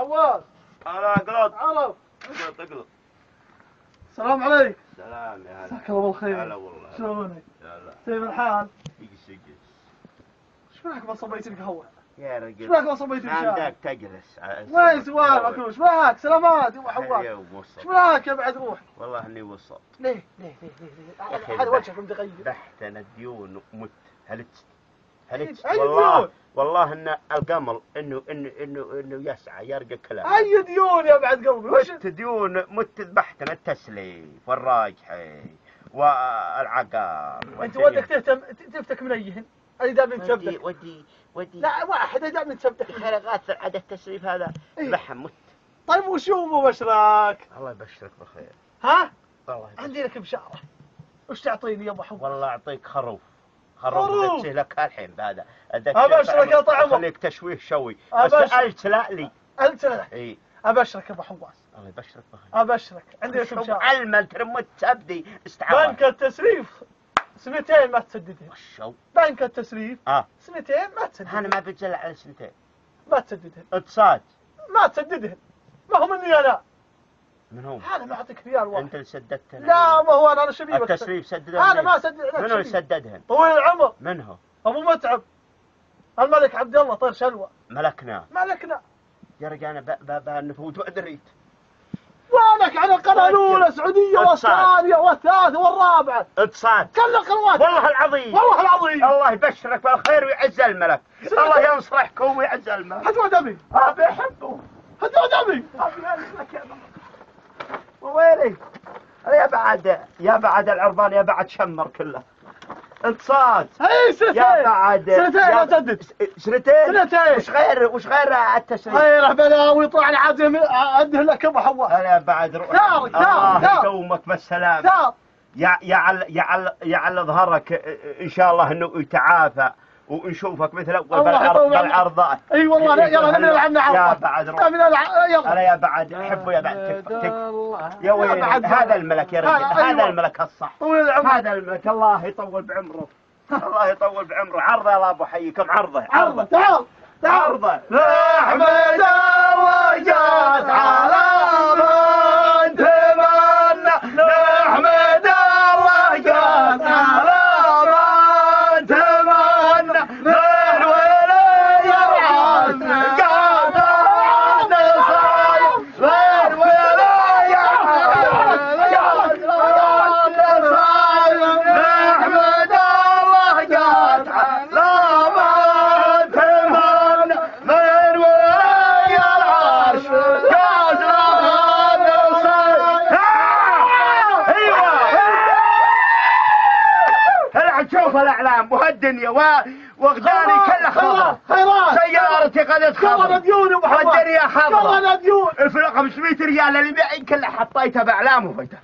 حواس. هلا اقلط. تعالوا. اقلط. السلام عليك. سلام يا هلا. مساك الله بالخير. هلا والله. شلونك؟ هلا. كيف الحال؟ يقس يقس. ايش معك ما صبيت لك قهوة؟ يا رجل. ايش معك ما صبيت لك شاي؟ عندك تجلس. وين سوالفك؟ ايش معك؟ سلامات يا ابو حواس. اليوم وصل. ايش معك يا بعد روح؟ والله اني وصلت. ليه؟ هذا وجهك متغير. بحت انا ديون ومت. هلت أي والله ديون؟ والله ان القمر انه يسعى يرقى كلام. اي ديون يا بعد قلبي؟ وش مت ديون مت ذبحتنا التسليف والراجحي والعقار. انت ودك تفتك منيهن؟ انا دائما تسبدك. ودي لا واحد انا دائما تسبدك. خلقات عاد التسليف هذا ذبحهم مت. طيب وشو مبشرك؟ الله يبشرك بخير. ها؟ الله يبشرك. عندي لك بشارة. وش تعطيني يا ابو حواس؟ والله اعطيك خروف. خروف لك الحين هذا. ابشرك يا طعمه. خليك تشويه شوي. سألت لا لي. انت لا. اي. ابشرك يا ابو حواس. الله يبشرك بخير. ابشرك عندي لك بشارة. علما ترمت تبدي استعاره. بنك التسريف سنتين ما تسددهن. وشو؟ بنك التسريف سنتين ما انا تسددهن. ما بتزلع على سنتين. ما تسددهن. اتصاد. ما تسددهن. ما هو مني انا. من هو؟ انا معطيك خيار واحد. انت اللي سددتهن. لا ما هو انا شبيبك. التسريف سددهن. انا ما سدد. من هو اللي سددهن؟ طويل العمر. من هو؟ ابو متعب. الملك عبد الله طير شلوى. ملكنا. ملكنا. يا رجال انا نفوت وادريت. وينك على القناه الاولى سعوديه والثانيه والثالثه والرابعه. اتصاد. كل القنوات. والله العظيم. والله العظيم. الله يبشرك بالخير ويعز الملك. الله ينصرحكم ويعز الملك. هدوا دمي. ابي احبه. هدوا دمي. وويلي. يا بعد العربان يا بعد شمر كله. اتصاد. اي سنتين. يا بعد سنتين ما تسدد. سنتين. وش غير التسريف؟ خيره بلاوي طلع العازم اده لك ابو حواس. انا بعد روح. ثار يقومك بالسلامه. ثار. يعل ظهرك ان شاء الله انه يتعافى ونشوفك مثل اول بالعرضات. اي والله يلا نلعب نلعب. يا بعد روح. يلا. انا يا بعد احبه يا بعد تكفى. يا ويلي هذا الملك يا رجال. هذا الملك الصح. طويل العمر. هذا الملك الله يطول بعمره. الله يطول بعمره. عرضه يا ابو حيكم. عرضه. تعال. عرضه. احمد وجات على من تمنى. احمد وجات على من تمنى. من ولي العز قاد النصايب. من ولي العز قاد النصايب. احمد الله جات على من تمنى. من ولي العرش قاد النصايب. ايوه تشوف الاعلام وهالدنيا واغداني كلها خضر. سيارتي قد خضر ديون ابو حواس. والدنيا خضرا. خضر ديون. الفرق 500 ريال اللي كلها حطيتها باعلام وفيتها.